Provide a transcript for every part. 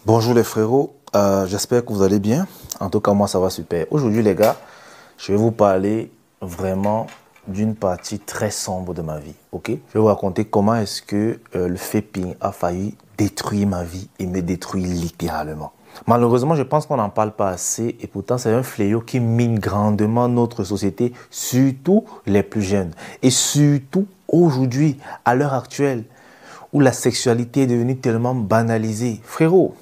Bonjour les frérots, j'espère que vous allez bien. En tout cas, moi ça va super. Aujourd'hui les gars, je vais vous parler vraiment d'une partie très sombre de ma vie, ok? Je vais vous raconter comment est-ce que le vaping a failli détruire ma vie et me détruire littéralement. Malheureusement, je pense qu'on n'en parle pas assez et pourtant c'est un fléau qui mine grandement notre société, surtout les plus jeunes. Et surtout aujourd'hui, à l'heure actuelle, où la sexualité est devenue tellement banalisée. Frérot,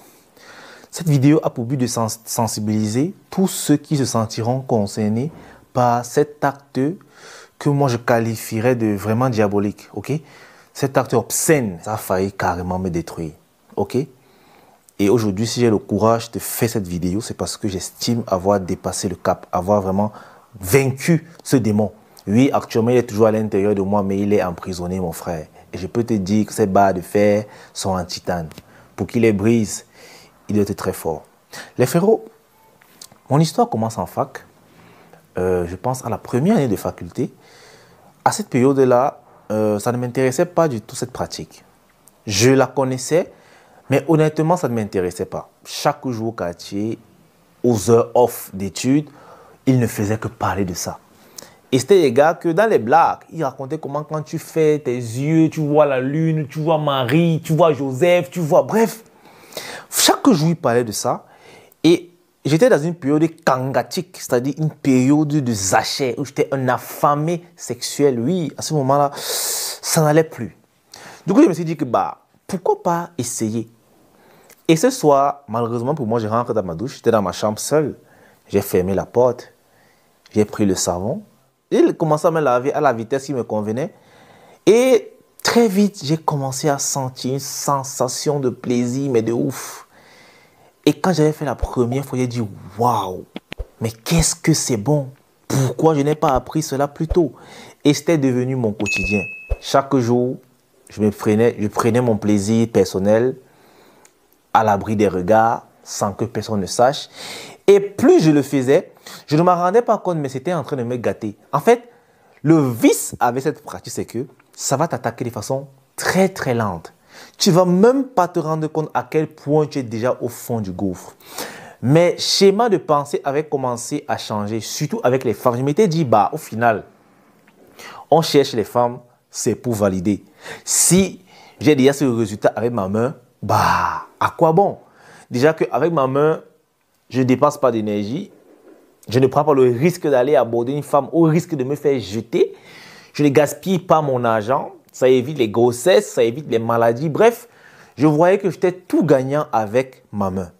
cette vidéo a pour but de sensibiliser tous ceux qui se sentiront concernés par cet acte que moi je qualifierais de vraiment diabolique, ok? Cet acte obscène, ça a failli carrément me détruire, ok? Et aujourd'hui, si j'ai le courage de faire cette vidéo, c'est parce que j'estime avoir dépassé le cap, avoir vraiment vaincu ce démon. Oui, actuellement, il est toujours à l'intérieur de moi, mais il est emprisonné, mon frère. Et je peux te dire que ces barres de fer sont en titane. Pour qu'il les brise, il doit être très fort. Les frérots, mon histoire commence en fac. Je pense à la première année de faculté. À cette période-là, ça ne m'intéressait pas du tout cette pratique. Je la connaissais, mais honnêtement, ça ne m'intéressait pas. Chaque jour au quartier, aux heures off d'études, il ne faisait que parler de ça. Et c'était les gars que dans les blagues, ils racontaient comment quand tu fais tes yeux, tu vois la lune, tu vois Marie, tu vois Joseph, tu vois... Bref, chaque jour, ils parlaient de ça. Et j'étais dans une période kangatique, c'est-à-dire une période de zachet, où j'étais un affamé sexuel. Oui, à ce moment-là, ça n'allait plus. Du coup, je me suis dit que, pourquoi pas essayer? Et ce soir, malheureusement pour moi, je rentre dans ma douche, j'étais dans ma chambre seule. J'ai fermé la porte, j'ai pris le savon. J'ai commencé à me laver à la vitesse qui me convenait. Et très vite, j'ai commencé à sentir une sensation de plaisir, mais de ouf. Et quand j'avais fait la première fois, j'ai dit « Waouh, mais qu'est-ce que c'est bon! Pourquoi je n'ai pas appris cela plus tôt ?» Et c'était devenu mon quotidien. Chaque jour, je prenais mon plaisir personnel à l'abri des regards, sans que personne ne sache. Et plus je le faisais, je ne m'en rendais pas compte, mais c'était en train de me gâter. En fait, le vice avec cette pratique, c'est que ça va t'attaquer de façon très très lente. Tu ne vas même pas te rendre compte à quel point tu es déjà au fond du gouffre. Mes schémas de pensée avaient commencé à changer, surtout avec les femmes. Je m'étais dit, au final, on cherche les femmes, c'est pour valider. Si j'ai déjà ce résultat avec ma main, à quoi bon? Déjà qu'avec ma main, je ne dépense pas d'énergie. Je ne prends pas le risque d'aller aborder une femme au risque de me faire jeter. Je ne gaspille pas mon argent. Ça évite les grossesses, ça évite les maladies. Bref, je voyais que j'étais tout gagnant avec ma main.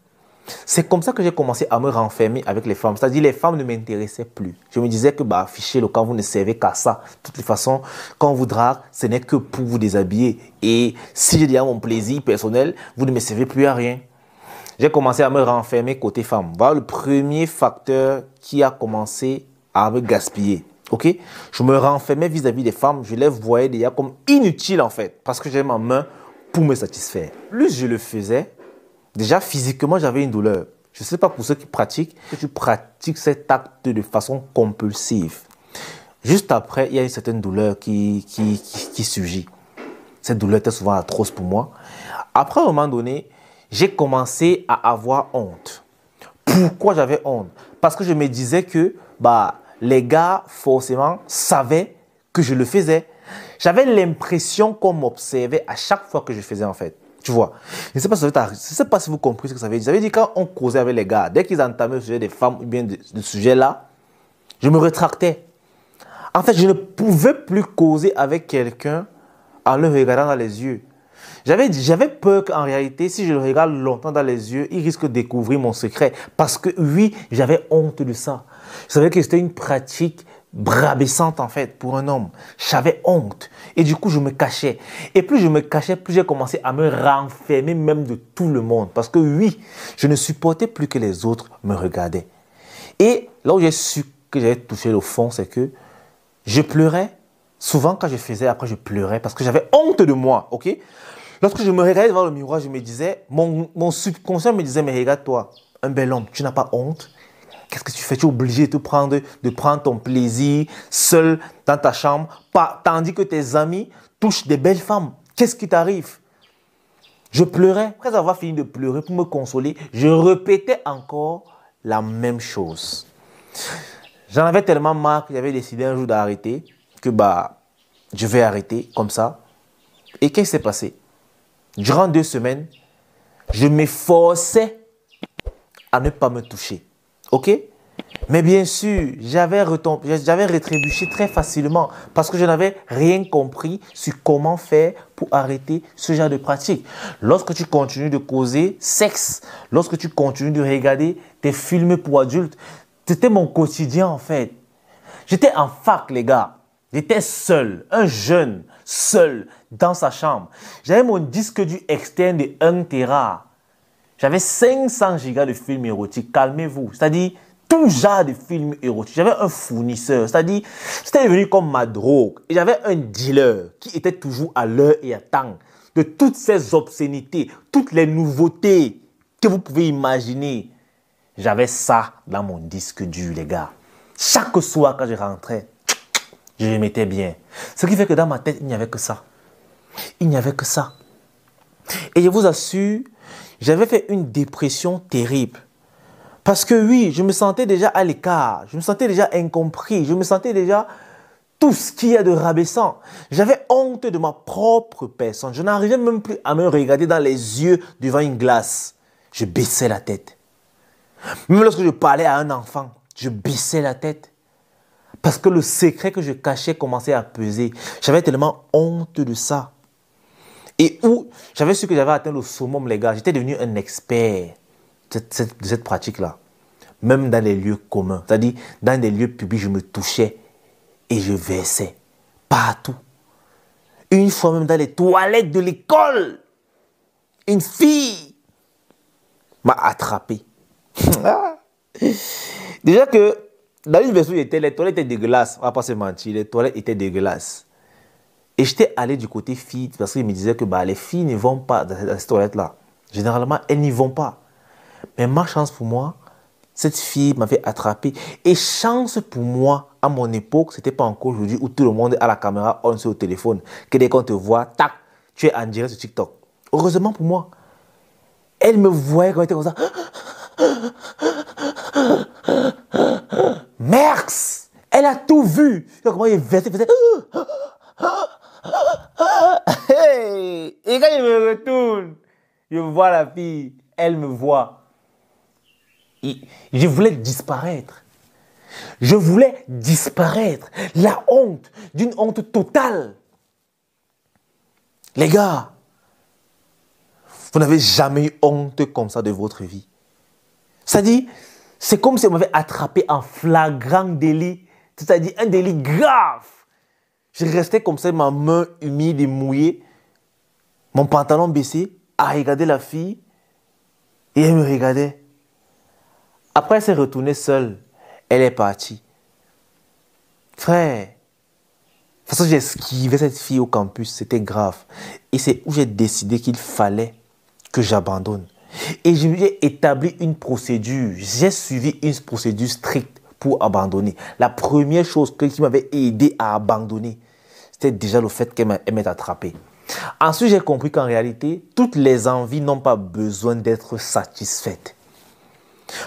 C'est comme ça que j'ai commencé à me renfermer avec les femmes. C'est-à-dire les femmes ne m'intéressaient plus. Je me disais que fichez-le quand vous ne servez qu'à ça. De toutes les façons, quand on vous drague, ce n'est que pour vous déshabiller. Et si j'ai déjà mon plaisir personnel, vous ne me servez plus à rien. J'ai commencé à me renfermer côté femme. Voilà le premier facteur qui a commencé à me gaspiller. Ok? Je me renfermais vis-à-vis des femmes. Je les voyais déjà comme inutiles en fait. Parce que j'avais ma main pour me satisfaire. Plus je le faisais, déjà physiquement j'avais une douleur. Je ne sais pas pour ceux qui pratiquent, que tu pratiques cet acte de façon compulsive. Juste après, il y a une certaine douleur qui surgit. Cette douleur était souvent atroce pour moi. Après, à un moment donné, j'ai commencé à avoir honte. Pourquoi j'avais honte? Parce que je me disais que les gars, forcément, savaient que je le faisais. J'avais l'impression qu'on m'observait à chaque fois que je faisais, en fait. Tu vois? Je ne sais pas si vous comprenez ce que ça veut dire. Ça veut dire quand on causait avec les gars, dès qu'ils entamaient le sujet des femmes ou bien de ce sujet-là, je me rétractais. En fait, je ne pouvais plus causer avec quelqu'un en le regardant dans les yeux. J'avais peur qu'en réalité, si je le regarde longtemps dans les yeux, il risque de découvrir mon secret. Parce que oui, j'avais honte de ça. Je savais que c'était une pratique brabissante en fait pour un homme. J'avais honte. Et du coup, je me cachais. Et plus je me cachais, plus j'ai commencé à me renfermer même de tout le monde. Parce que oui, je ne supportais plus que les autres me regardaient. Et là où j'ai su que j'avais touché le fond, c'est que je pleurais. Souvent, quand je faisais, après, je pleurais parce que j'avais honte de moi, ok? Lorsque je me regardais devant le miroir, je me disais, mon subconscient me disait, mais regarde-toi, un bel homme, tu n'as pas honte? Qu'est-ce que tu fais? Tu es obligé de prendre ton plaisir seul dans ta chambre, tandis que tes amis touchent des belles femmes. Qu'est-ce qui t'arrive? Je pleurais. Après avoir fini de pleurer pour me consoler, je répétais encore la même chose. J'en avais tellement marre que j'avais décidé un jour d'arrêter, que je vais arrêter comme ça. Et qu'est-ce qui s'est passé? Durant 2 semaines, je m'efforçais à ne pas me toucher. OK? Mais bien sûr, j'avais rétrébuché très facilement parce que je n'avais rien compris sur comment faire pour arrêter ce genre de pratique. Lorsque tu continues de causer sexe, lorsque tu continues de regarder des films pour adultes, c'était mon quotidien en fait. J'étais en fac, les gars. J'étais seul, un jeune, seul, dans sa chambre. J'avais mon disque dur externe de 1 Tera. J'avais 500 gigas de films érotiques. Calmez-vous. C'est-à-dire, tout genre de films érotiques. J'avais un fournisseur. C'est-à-dire, c'était devenu comme ma drogue. Et j'avais un dealer qui était toujours à l'heure et à temps de toutes ces obscénités, toutes les nouveautés que vous pouvez imaginer. J'avais ça dans mon disque dur, les gars. Chaque soir, quand je rentrais, je le mettais bien. Ce qui fait que dans ma tête, il n'y avait que ça. Il n'y avait que ça. Et je vous assure, j'avais fait une dépression terrible. Parce que oui, je me sentais déjà à l'écart. Je me sentais déjà incompris. Je me sentais déjà tout ce qu'il y a de rabaissant. J'avais honte de ma propre personne. Je n'arrivais même plus à me regarder dans les yeux devant une glace. Je baissais la tête. Même lorsque je parlais à un enfant, je baissais la tête. Parce que le secret que je cachais commençait à peser. J'avais tellement honte de ça. Et où j'avais su que j'avais atteint le summum, les gars. J'étais devenu un expert de cette pratique-là. Même dans les lieux communs. C'est-à-dire, dans des lieux publics, je me touchais et je versais. Partout. Une fois même dans les toilettes de l'école, une fille m'a attrapé. Déjà que dans l'université où j'étais, les toilettes étaient dégueulasses. On ne va pas se mentir, les toilettes étaient dégueulasses. Et j'étais allé du côté filles parce qu'ils me disaient que les filles ne vont pas dans cette toilette-là. Généralement, elles n'y vont pas. Mais ma chance pour moi, cette fille m'avait attrapé. Et chance pour moi, à mon époque, ce n'était pas encore aujourd'hui où tout le monde a la caméra on sur le téléphone. Que dès qu'on te voit, tac, tu es en direct sur TikTok. Heureusement pour moi, elle me voyait quand elle était comme ça. Merx! Elle a tout vu. Comment il faisait. Hey! Et quand je me retourne, je vois la fille, elle me voit. Je voulais disparaître. Je voulais disparaître. La honte, d'une honte totale. Les gars, vous n'avez jamais eu honte comme ça de votre vie. C'est-à-dire, c'est comme si on m'avait attrapé en flagrant délit. C'est-à-dire un délit grave. Je restais comme ça, ma main humide et mouillée, mon pantalon baissé, à regarder la fille. Et elle me regardait. Après, elle s'est retournée seule. Elle est partie. Frère, de toute façon, j'ai esquivé cette fille au campus. C'était grave. Et c'est où j'ai décidé qu'il fallait que j'abandonne. Et j'ai établi une procédure. J'ai suivi une procédure stricte pour abandonner. La première chose qui m'avait aidé à abandonner, c'était déjà le fait qu'elle m'ait attrapé. Ensuite, j'ai compris qu'en réalité, toutes les envies n'ont pas besoin d'être satisfaites.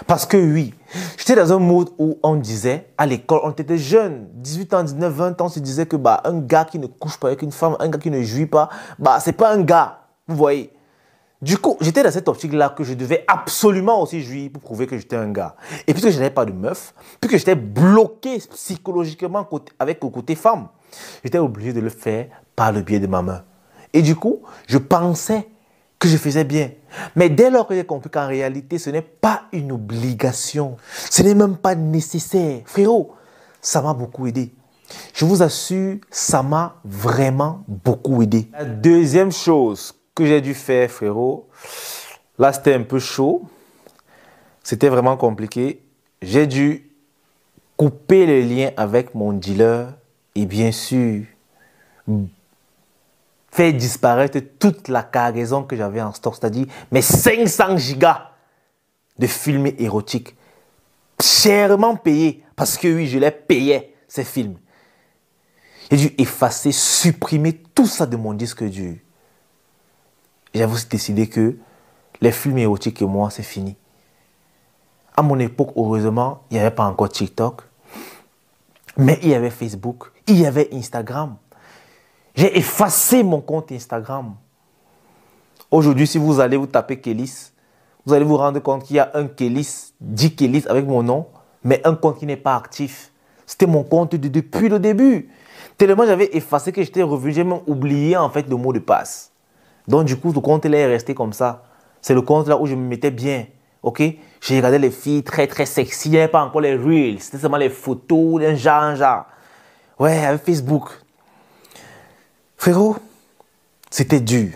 Parce que oui, j'étais dans un mode où on disait, à l'école, on était jeunes, 18 ans, 19, 20 ans, on se disait que un gars qui ne couche pas avec une femme, un gars qui ne jouit pas, c'est pas un gars. Vous voyez? Du coup, j'étais dans cette optique-là que je devais absolument aussi jouir pour prouver que j'étais un gars. Et puisque je n'avais pas de meuf, puisque j'étais bloqué psychologiquement avec le côté femme, j'étais obligé de le faire par le biais de ma main. Et du coup, je pensais que je faisais bien. Mais dès lors que j'ai compris qu'en réalité, ce n'est pas une obligation, ce n'est même pas nécessaire. Frérot, ça m'a beaucoup aidé. Je vous assure, ça m'a vraiment beaucoup aidé. La deuxième chose que j'ai dû faire, frérot, là c'était un peu chaud, c'était vraiment compliqué. J'ai dû couper le lien avec mon dealer et bien sûr faire disparaître toute la cargaison que j'avais en stock, c'est-à-dire mes 500 gigas de films érotiques, chèrement payés, parce que oui, je les payais, ces films. J'ai dû effacer, supprimer tout ça de mon disque dur. Et j'avais aussi décidé que les films érotiques et moi, c'est fini. À mon époque, heureusement, il n'y avait pas encore TikTok. Mais il y avait Facebook, il y avait Instagram. J'ai effacé mon compte Instagram. Aujourd'hui, si vous allez vous taper Kélis, vous allez vous rendre compte qu'il y a un Kélis, 10 Kélis avec mon nom, mais un compte qui n'est pas actif. C'était mon compte depuis le début. Tellement j'avais effacé que j'étais revenu, j'ai même oublié en fait le mot de passe. Donc du coup, le compte là est resté comme ça. C'est le compte là où je me mettais bien. Ok? J'ai regardé les filles très très sexy. Il n'y avait pas encore les reels. C'était seulement les photos d'un genre. Ouais, avec Facebook. Frérot, c'était dur.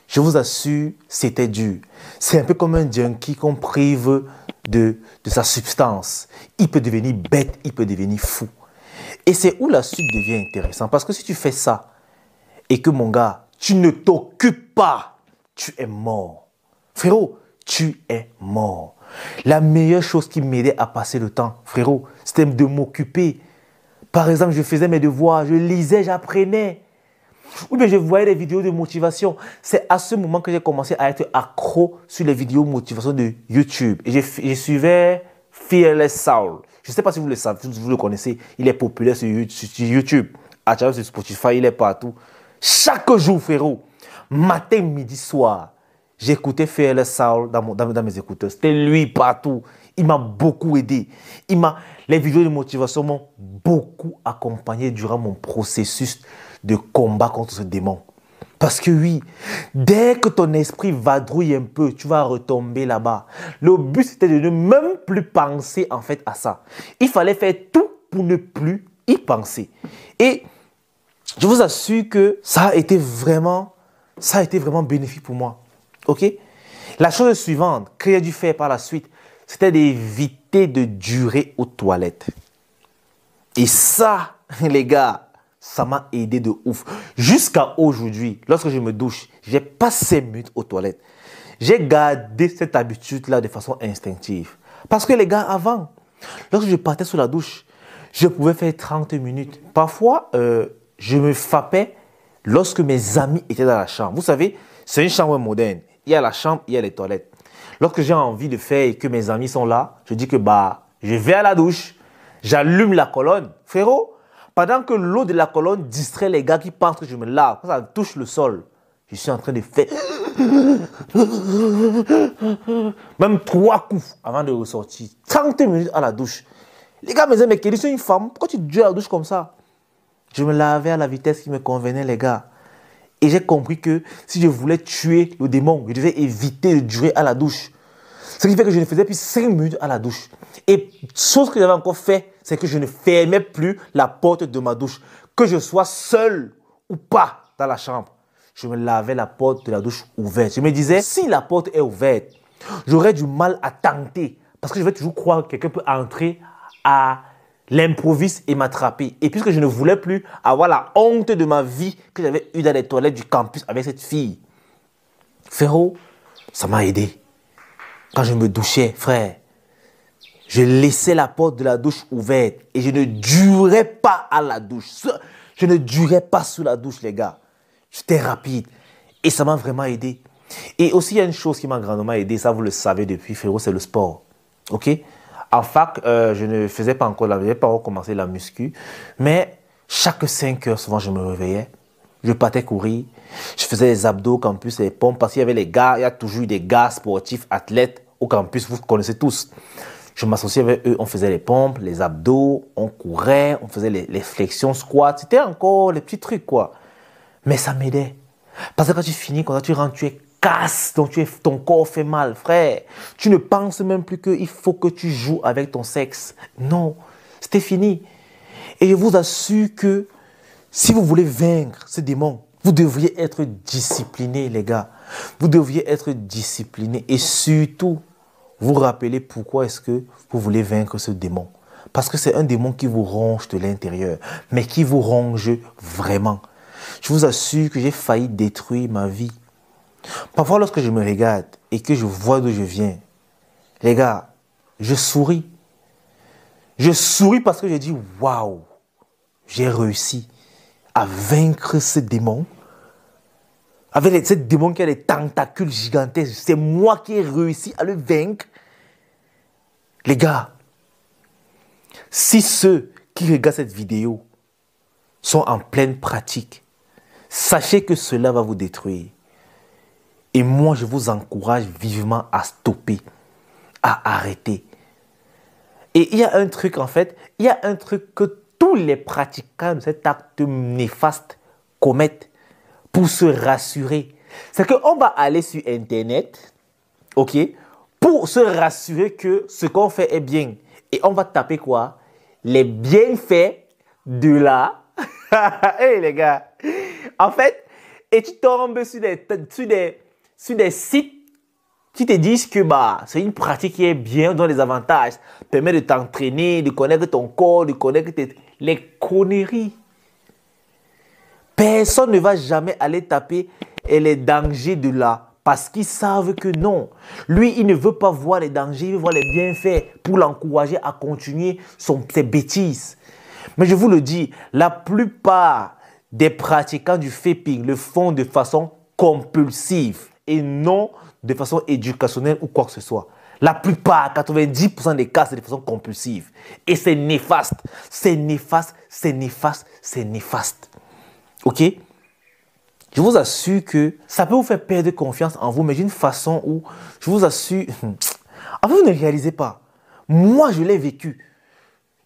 Je vous assure, c'était dur. C'est un peu comme un junkie qu'on prive de sa substance. Il peut devenir bête, il peut devenir fou. Et c'est où la suite devient intéressante. Parce que si tu fais ça, et que mon gars, tu ne t'occupes pas, tu es mort. Frérot, tu es mort. La meilleure chose qui m'aidait à passer le temps, frérot, c'était de m'occuper. Par exemple, je faisais mes devoirs, je lisais, j'apprenais. Ou bien je voyais des vidéos de motivation. C'est à ce moment que j'ai commencé à être accro sur les vidéos de motivation de YouTube. Et je suivais Fearless Soul. Je ne sais pas si vous le savez, si vous le connaissez. Il est populaire sur YouTube. À travers sur Spotify, il est partout. Chaque jour, frérot, matin, midi, soir, j'écoutais Fearless Soul dans mes écouteurs. C'était lui partout. Il m'a beaucoup aidé. Les vidéos de motivation m'ont beaucoup accompagné durant mon processus de combat contre ce démon. Parce que oui, dès que ton esprit vadrouille un peu, tu vas retomber là-bas. Le but, c'était de ne même plus penser en fait à ça. Il fallait faire tout pour ne plus y penser. Et je vous assure que ça a été vraiment bénéfique pour moi. Ok? La chose suivante que j'ai dû faire par la suite, c'était d'éviter de durer aux toilettes. Et ça, les gars, ça m'a aidé de ouf. Jusqu'à aujourd'hui, lorsque je me douche, j'ai pas 5 minutes aux toilettes. J'ai gardé cette habitude-là de façon instinctive. Parce que les gars, avant, lorsque je partais sous la douche, je pouvais faire 30 minutes. Parfois, je me frappais lorsque mes amis étaient dans la chambre. Vous savez, c'est une chambre moderne. Il y a la chambre, il y a les toilettes. Lorsque j'ai envie de faire et que mes amis sont là, je dis que je vais à la douche, j'allume la colonne. Frérot, pendant que l'eau de la colonne distrait les gars qui pensent que je me lave, quand ça touche le sol, je suis en train de faire même 3 coups avant de ressortir. 30 minutes à la douche. Les gars me disaient, mais Kelly, c'est une femme, pourquoi tu dures à la douche comme ça? Je me lavais à la vitesse qui me convenait, les gars. Et j'ai compris que si je voulais tuer le démon, je devais éviter de durer à la douche. Ce qui fait que je ne faisais plus 5 minutes à la douche. Et chose que j'avais encore fait, c'est que je ne fermais plus la porte de ma douche. Que je sois seul ou pas dans la chambre, je me lavais la porte de la douche ouverte. Je me disais, si la porte est ouverte, j'aurais du mal à tenter. Parce que je vais toujours croire que quelqu'un peut entrer à l'improviste et m'attraper. Et puisque je ne voulais plus avoir la honte de ma vie que j'avais eue dans les toilettes du campus avec cette fille, frérot, ça m'a aidé. Quand je me douchais, frère, je laissais la porte de la douche ouverte et je ne durais pas à la douche. Je ne durais pas sous la douche, les gars. J'étais rapide et ça m'a vraiment aidé. Et aussi, il y a une chose qui m'a grandement aidé, ça vous le savez depuis, frérot, c'est le sport. Ok? En fac, je ne faisais pas encore, je n'avais pas encore commencé la muscu, mais chaque 5 heures, souvent, je me réveillais. Je partais courir, je faisais les abdos au campus, les pompes, parce qu'il y avait les gars, il y a toujours eu des gars sportifs, athlètes au campus, vous connaissez tous. Je m'associais avec eux, on faisait les pompes, les abdos, on courait, on faisait les flexions, squats, c'était encore les petits trucs, quoi. Mais ça m'aidait. Parce que quand tu finis, quand tu rentres, tu es casse, donc ton corps fait mal, frère. Tu ne penses même plus qu'il faut que tu joues avec ton sexe. Non, c'était fini. Et je vous assure que si vous voulez vaincre ce démon, vous devriez être discipliné, les gars. Vous devriez être discipliné et surtout, vous rappeler pourquoi est-ce que vous voulez vaincre ce démon. Parce que c'est un démon qui vous ronge de l'intérieur, mais qui vous ronge vraiment. Je vous assure que j'ai failli détruire ma vie. Parfois, lorsque je me regarde et que je vois d'où je viens, les gars, je souris. Je souris parce que je dis, waouh, j'ai réussi à vaincre ce démon. Avec ce démon qui a des tentacules gigantesques, c'est moi qui ai réussi à le vaincre. Les gars, si ceux qui regardent cette vidéo sont en pleine pratique, sachez que cela va vous détruire. Et moi, je vous encourage vivement à stopper, à arrêter. Et il y a un truc, en fait, il y a un truc que tous les pratiquants de cet acte néfaste commettent pour se rassurer. C'est qu'on va aller sur Internet, ok, pour se rassurer que ce qu'on fait est bien. Et on va taper quoi? Les bienfaits de la... Hey les gars, en fait, et tu tombes sur des sites qui te disent que c'est une pratique qui est bien, dont les avantages, permet de t'entraîner, de connaître ton corps, de connaître les conneries. Personne ne va jamais aller taper les dangers de là, parce qu'ils savent que non. Lui, il ne veut pas voir les dangers, il veut voir les bienfaits pour l'encourager à continuer ses bêtises. Mais je vous le dis, la plupart des pratiquants du vaping le font de façon compulsive et non de façon éducationnelle ou quoi que ce soit. La plupart, 90% des cas, c'est de façon compulsive. Et c'est néfaste. C'est néfaste, c'est néfaste, c'est néfaste. Ok? Je vous assure que ça peut vous faire perdre confiance en vous, mais d'une façon où, je vous assure, en fait, vous ne réalisez pas. Moi, je l'ai vécu.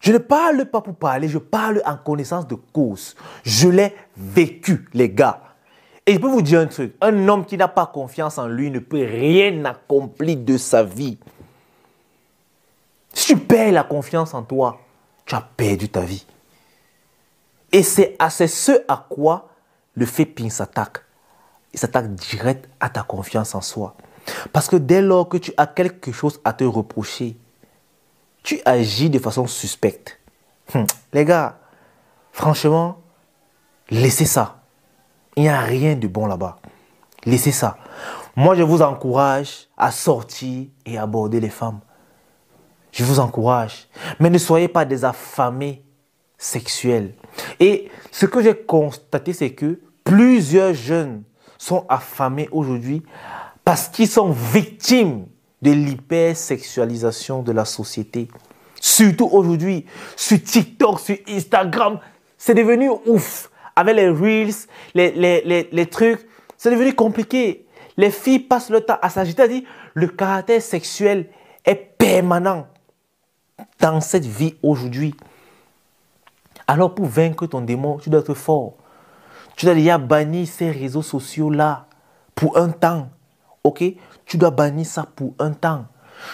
Je ne parle pas pour parler, je parle en connaissance de cause. Je l'ai vécu, les gars. Et je peux vous dire un truc, un homme qui n'a pas confiance en lui ne peut rien accomplir de sa vie. Si tu perds la confiance en toi, tu as perdu ta vie. Et c'est ce à quoi le vaping s'attaque. Il s'attaque direct à ta confiance en soi. Parce que dès lors que tu as quelque chose à te reprocher, tu agis de façon suspecte. Les gars, franchement, laissez ça. Il n'y a rien de bon là-bas. Laissez ça. Moi, je vous encourage à sortir et aborder les femmes. Je vous encourage. Mais ne soyez pas des affamés sexuels. Et ce que j'ai constaté, c'est que plusieurs jeunes sont affamés aujourd'hui parce qu'ils sont victimes de l'hypersexualisation de la société. Surtout aujourd'hui, sur TikTok, sur Instagram, c'est devenu ouf. Avec les Reels, les trucs, c'est devenu compliqué. Les filles passent le temps à s'agiter. C'est-à-dire, le caractère sexuel est permanent dans cette vie aujourd'hui. Alors pour vaincre ton démon, tu dois être fort. Tu dois déjà bannir ces réseaux sociaux-là pour un temps. Ok? Tu dois bannir ça pour un temps.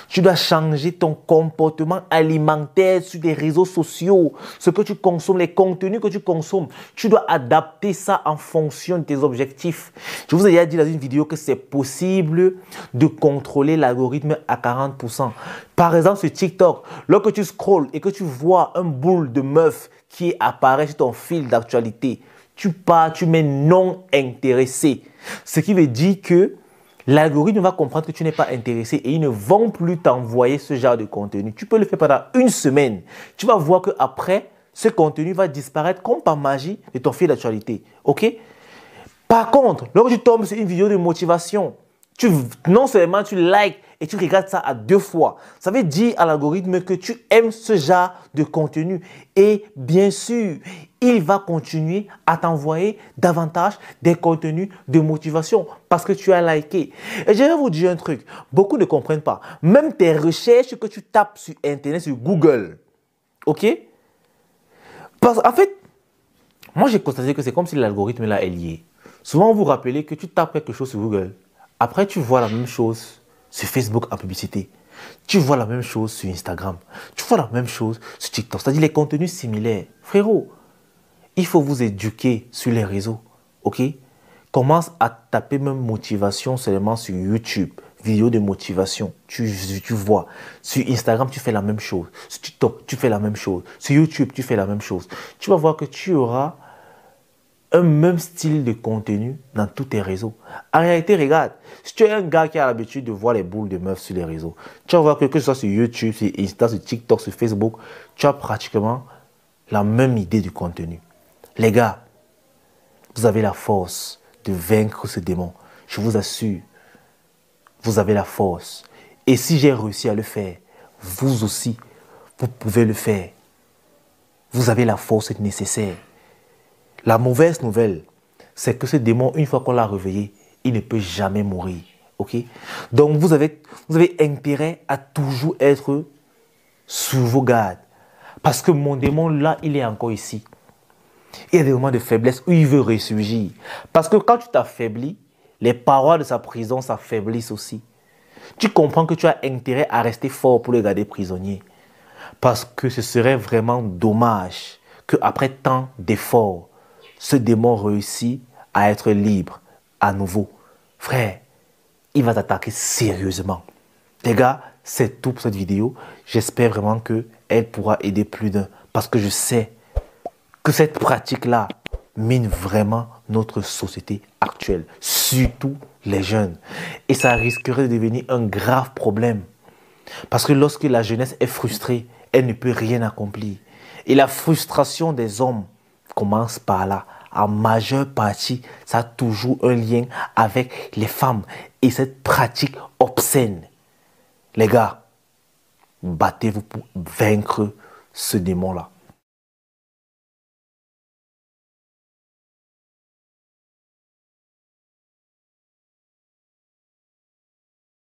Tu dois changer ton comportement alimentaire sur des réseaux sociaux. Ce que tu consommes, les contenus que tu consommes, tu dois adapter ça en fonction de tes objectifs. Je vous ai déjà dit dans une vidéo que c'est possible de contrôler l'algorithme à 40%. Par exemple, sur TikTok, lorsque tu scrolles et que tu vois un boule de meuf qui apparaît sur ton fil d'actualité, tu mets non intéressé. Ce qui veut dire que l'algorithme va comprendre que tu n'es pas intéressé et ils ne vont plus t'envoyer ce genre de contenu. Tu peux le faire pendant une semaine. Tu vas voir qu'après, ce contenu va disparaître comme par magie de ton fil d'actualité. Ok? Par contre, lorsque tu tombes sur une vidéo de motivation, non seulement tu likes et tu regardes ça à 2 fois, ça veut dire à l'algorithme que tu aimes ce genre de contenu. Et bien sûr, il va continuer à t'envoyer davantage des contenus de motivation parce que tu as liké. Et je vais vous dire un truc, beaucoup ne comprennent pas. Même tes recherches que tu tapes sur Internet, sur Google, ok? Parce qu'en fait, moi j'ai constaté que c'est comme si l'algorithme là est lié. Souvent, vous vous rappelez que tu tapes quelque chose sur Google. Après, tu vois la même chose sur Facebook en publicité. Tu vois la même chose sur Instagram. Tu vois la même chose sur TikTok. C'est-à-dire les contenus similaires. Frérot, il faut vous éduquer sur les réseaux. Ok? Commence à taper même motivation seulement sur YouTube. Vidéo de motivation. Tu vois. Sur Instagram, tu fais la même chose. Sur TikTok, tu fais la même chose. Sur YouTube, tu fais la même chose. Tu vas voir que tu auras un même style de contenu dans tous tes réseaux. En réalité, regarde, si tu es un gars qui a l'habitude de voir les boules de meufs sur les réseaux, tu vas voir que ce soit sur YouTube, sur Insta, sur TikTok, sur Facebook, tu as pratiquement la même idée du contenu. Les gars, vous avez la force de vaincre ce démon. Je vous assure, vous avez la force. Et si j'ai réussi à le faire, vous aussi, vous pouvez le faire. Vous avez la force nécessaire. La mauvaise nouvelle, c'est que ce démon, une fois qu'on l'a réveillé, il ne peut jamais mourir. Ok? Donc vous avez intérêt à toujours être sous vos gardes. Parce que mon démon, là, il est encore ici. Il y a des moments de faiblesse où il veut ressurgir. Parce que quand tu t'affaiblis, les parois de sa prison s'affaiblissent aussi. Tu comprends que tu as intérêt à rester fort pour le garder prisonnier. Parce que ce serait vraiment dommage qu'après tant d'efforts, ce démon réussit à être libre à nouveau. Frère, il va t'attaquer sérieusement. Les gars, c'est tout pour cette vidéo. J'espère vraiment qu'elle pourra aider plus d'un. Parce que je sais que cette pratique-là mine vraiment notre société actuelle. Surtout les jeunes. Et ça risquerait de devenir un grave problème. Parce que lorsque la jeunesse est frustrée, elle ne peut rien accomplir. Et la frustration des hommes commence par là. En majeure partie, ça a toujours un lien avec les femmes et cette pratique obscène. Les gars, battez-vous pour vaincre ce démon-là.